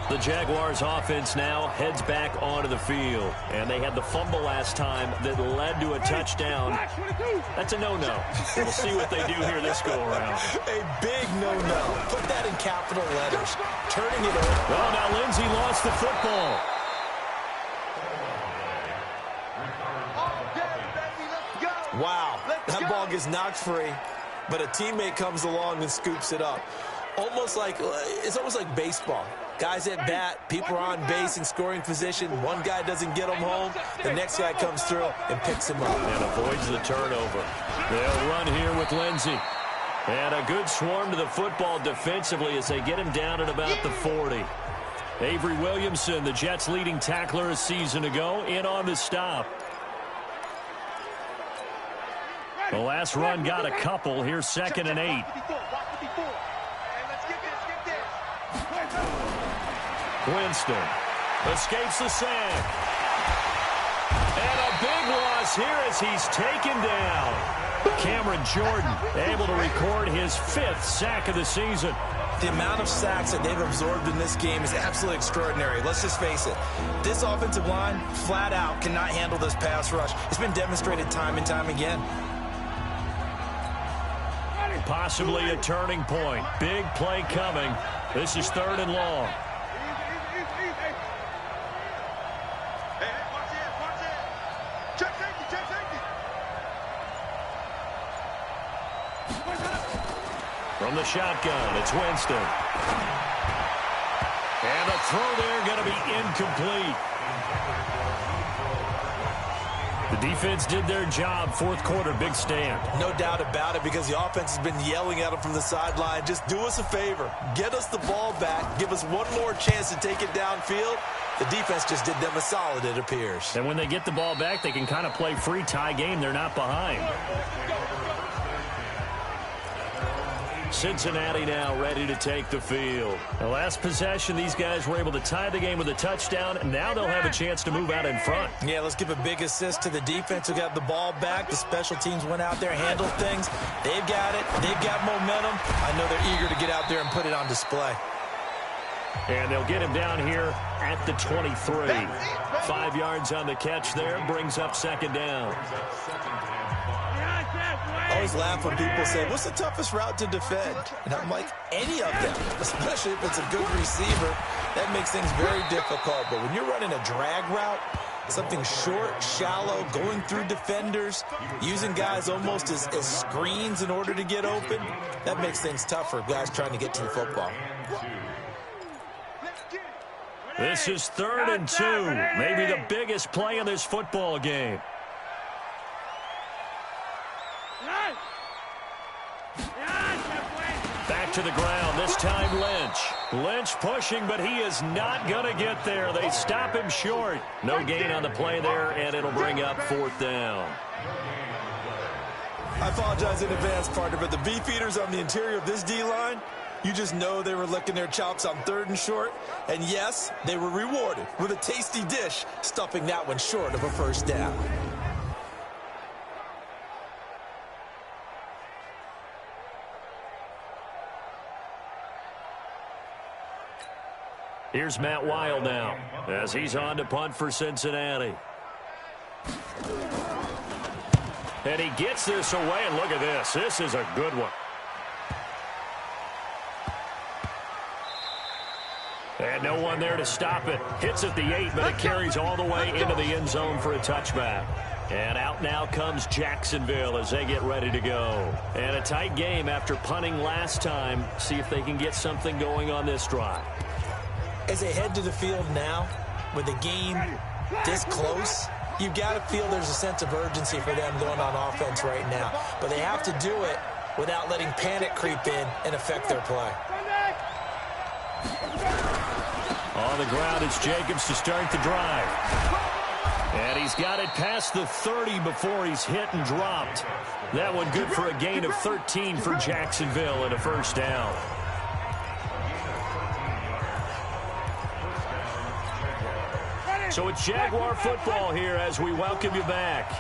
The Jaguars offense now heads back onto the field. And they had the fumble last time that led to a touchdown. That's a no-no. We'll see what they do here this go-around.
A big no-no. Put that in capital letters. Turning it over.
Oh, now Lindsey lost the football.
Wow. That ball gets knocked free, but a teammate comes along and scoops it up. It's almost like baseball. Guys at bat, people are on base in scoring position. One guy doesn't get him home. The next guy comes through and picks him up.
And avoids the turnover. They'll run here with Lindsey. And a good swarm to the football defensively as they get him down at about the 40. Avery Williamson, the Jets' leading tackler a season ago, in on the stop. The last run got a couple. Here's 2nd and 8. Winston escapes the sack. And a big loss here as he's taken down. Cameron Jordan able to record his 5th sack of the season.
The amount of sacks that they've absorbed in this game is absolutely extraordinary. Let's just face it. This offensive line, flat out, cannot handle this pass rush. It's been demonstrated time and time again.
Possibly a turning point. Big play coming. This is 3rd and long. From the shotgun, it's Winston. And the throw there going to be incomplete. The defense did their job. 4th quarter, big stand.
No doubt about it, because the offense has been yelling at them from the sideline. Just do us a favor. Get us the ball back. Give us one more chance to take it downfield. The defense just did them a solid, it appears.
And when they get the ball back, they can kind of play free tie game. They're not behind. Cincinnati now ready to take the field. The last possession, these guys were able to tie the game with a touchdown, and now they'll have a chance to move out in front.
Yeah, let's give a big assist to the defense who got the ball back. The special teams went out there, handled things. They've got it. They've got momentum. I know they're eager to get out there and put it on display.
And they'll get him down here at the 23. 5 yards on the catch there, brings up 2nd down.
I always laugh when people say, what's the toughest route to defend? And I'm like, any of them, especially if it's a good receiver. That makes things very difficult. But when you're running a drag route, something short, shallow, going through defenders, using guys almost as screens in order to get open, that makes things tough for guys trying to get to the football.
This is 3rd and 2. Maybe the biggest play in this football game. Back to the ground, this time Lynch. Lynch pushing, but he is not going to get there. They stop him short. No gain on the play there, and it'll bring up 4th down.
I apologize in advance, partner, but the beef eaters on the interior of this D-line, you just know they were licking their chops on 3rd and short. And yes, they were rewarded with a tasty dish, stuffing that one short of a 1st down.
Here's Matt Wild now as he's on to punt for Cincinnati. And he gets this away, and look at this. This is a good one. And no one there to stop it. Hits at the 8, but it carries all the way into the end zone for a touchback. And out now comes Jacksonville as they get ready to go. And a tight game after punting last time. See if they can get something going on this drive.
As they head to the field now, with the game this close, you've got to feel there's a sense of urgency for them going on offense right now. But they have to do it without letting panic creep in and affect their play.
On the ground, it's Jacobs to start the drive. And he's got it past the 30 before he's hit and dropped. That one good for a gain of 13 for Jacksonville and a first down. So it's Jaguar football here as we welcome you back.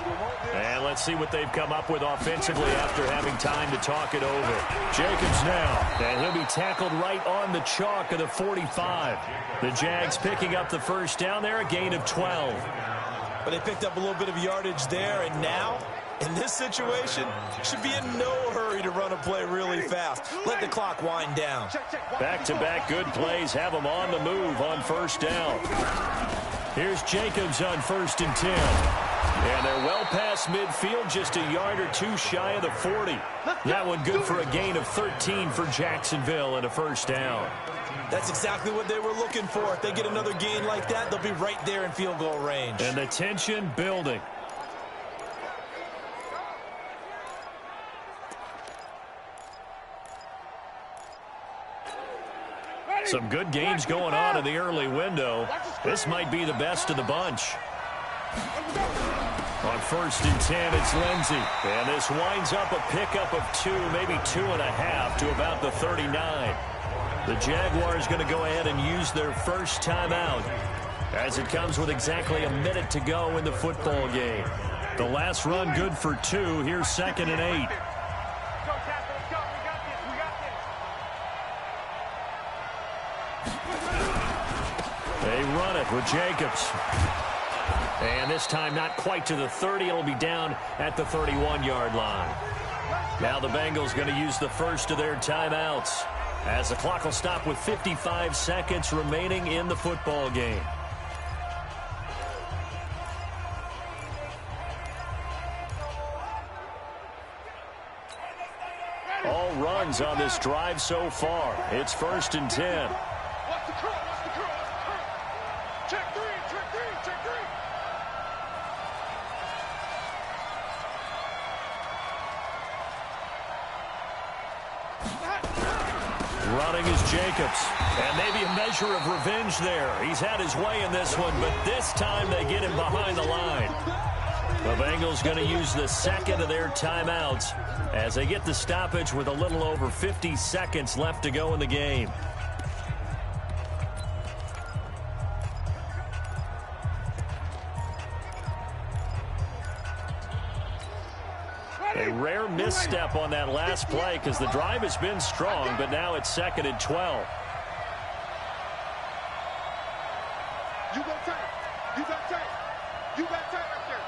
And let's see what they've come up with offensively after having time to talk it over. Jacobs now, and he'll be tackled right on the chalk of the 45. The Jags picking up the first down there, a gain of 12.
But they picked up a little bit of yardage there, and now, in this situation, should be in no hurry to run a play really fast. Let the clock wind down.
Back-to-back good plays have them on the move on first down. Here's Jacobs on 1st and 10. And they're well past midfield, just a yard or two shy of the 40. That one good for a gain of 13 for Jacksonville and a first down.
That's exactly what they were looking for. If they get another gain like that, they'll be right there in field goal range.
And the tension building. Some good games going on in the early window. This might be the best of the bunch. On 1st and 10, it's Lindsey. And this winds up a pickup of 2, maybe 2.5 to about the 39. The Jaguars going to go ahead and use their first timeout as it comes with exactly a minute to go in the football game. The last run good for 2. Here's 2nd and 8. They run it with Jacobs. And this time not quite to the 30. It'll be down at the 31-yard line. Now the Bengals going to use the first of their timeouts as the clock will stop with 55 seconds remaining in the football game. All runs on this drive so far. It's 1st and 10. Running is Jacobs. And maybe a measure of revenge there. He's had his way in this one, but this time they get him behind the line. The Bengals going to use the second of their timeouts as they get the stoppage with a little over 50 seconds left to go in the game. A rare misstep on that last play because the drive has been strong, but now it's 2nd and 12.
You got tight. You got tight. You got tight right there.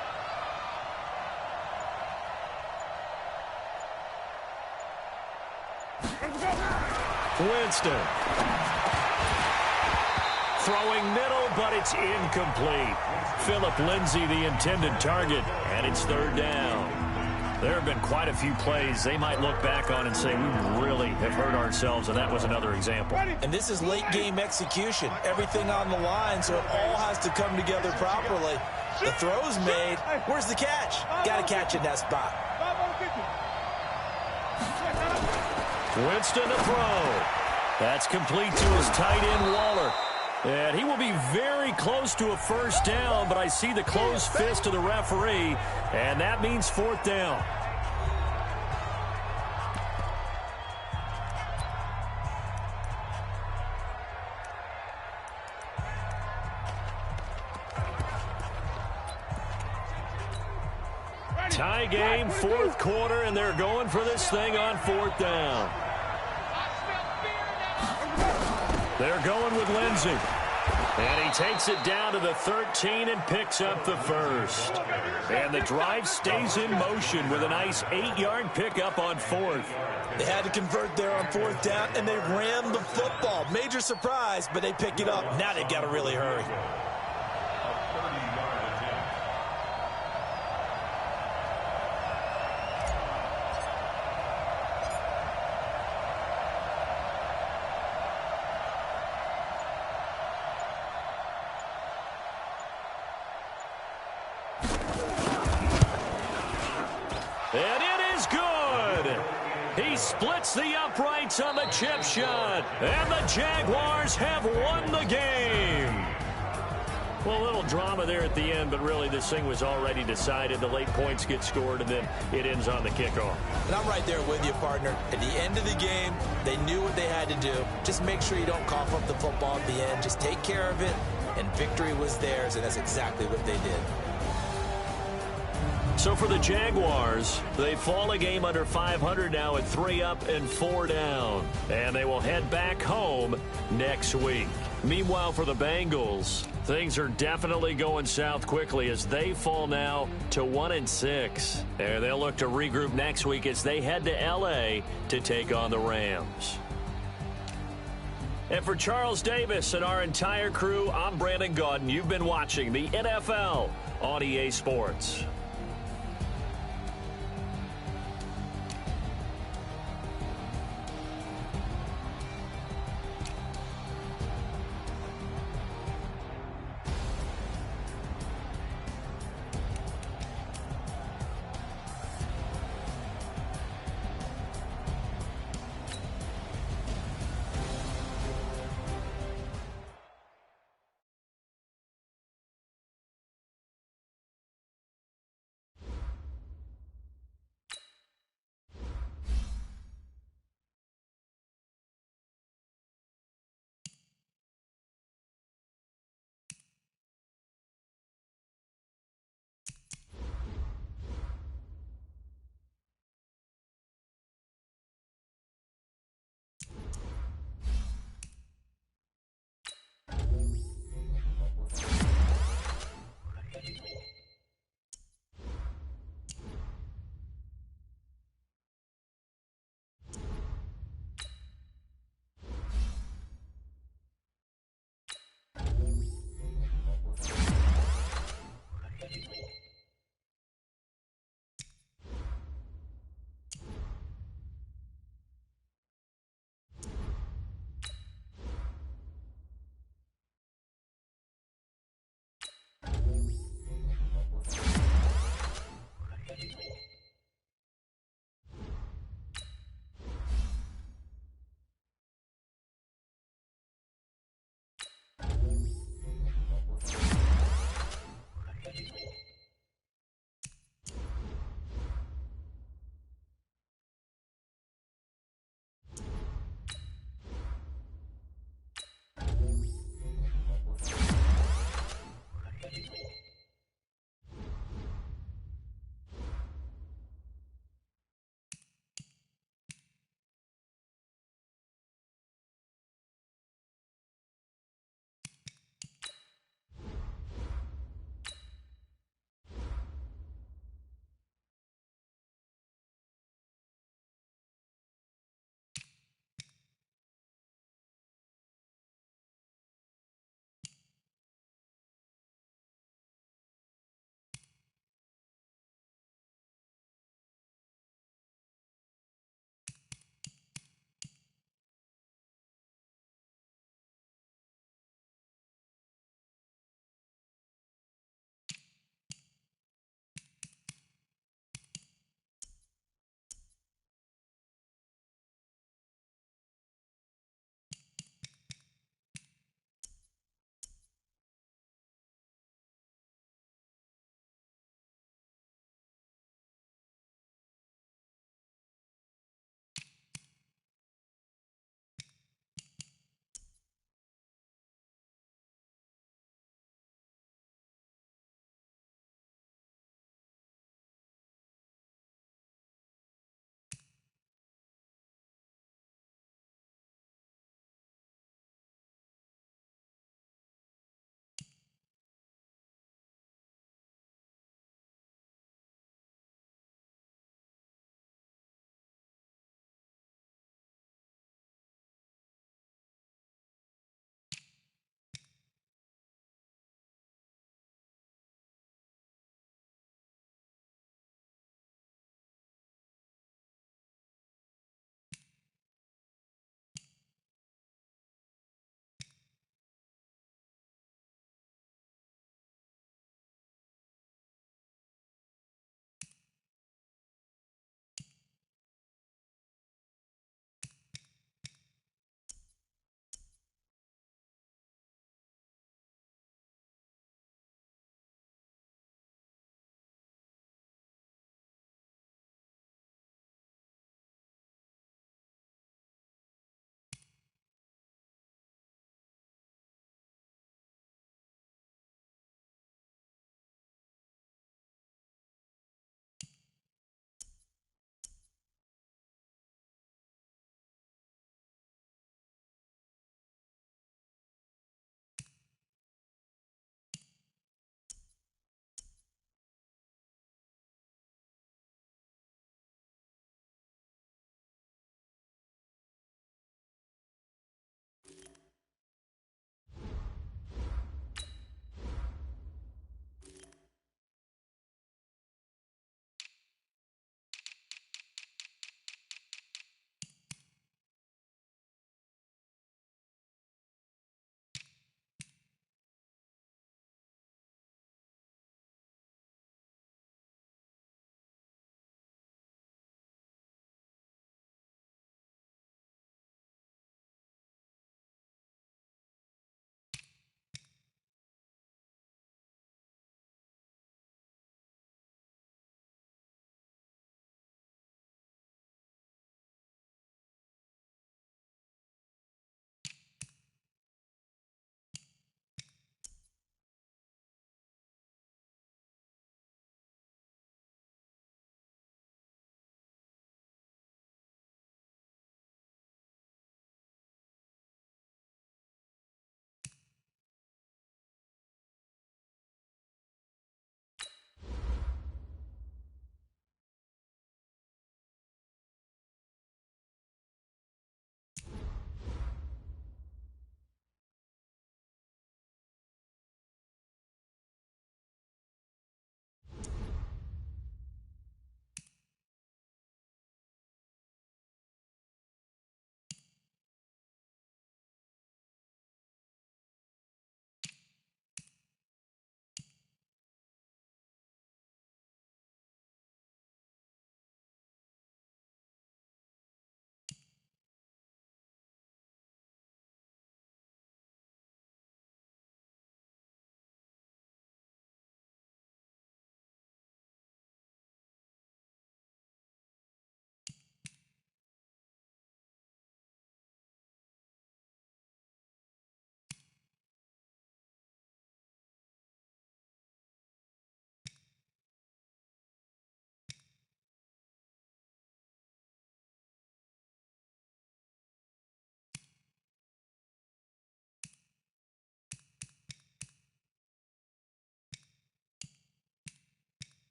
Winston. Throwing middle, but it's incomplete. Phillip Lindsay, the intended target, and it's 3rd down. There have been quite a few plays they might look back on and say, we really have hurt ourselves, and that was another example.
And this is late-game execution. Everything on the line, so it all has to come together properly. The throw's made. Where's the catch? Got to catch in that spot.
Winston a throw. That's complete to his tight end, Waller. And he will be very close to a first down, but I see the closed fist of the referee, and that means 4th down. Tie game, 4th quarter, and they're going for this thing on 4th down. They're going with Lindsey. And he takes it down to the 13 and picks up the first. And the drive stays in motion with a nice 8-yard pickup on 4th.
They had to convert there on 4th down, and they ran the football. Major surprise, but they pick it up. Now they've got to really hurry.
And it is good. He splits the uprights on the chip shot. And the Jaguars have won the game. Well, a little drama there at the end, but really this thing was already decided. The late points get scored, and then it ends on the kickoff.
And I'm right there with you, partner. At the end of the game, they knew what they had to do. Just make sure you don't cough up the football at the end. Just take care of it, and victory was theirs, and that's exactly what they did.
So for the Jaguars, they fall a game under 500 now at 3 up and 4 down. And they will head back home next week. Meanwhile, for the Bengals, things are definitely going south quickly as they fall now to 1-6. And they'll look to regroup next week as they head to L.A. to take on the Rams. And for Charles Davis and our entire crew, I'm Brandon Gaudin. You've been watching the NFL on EA Sports.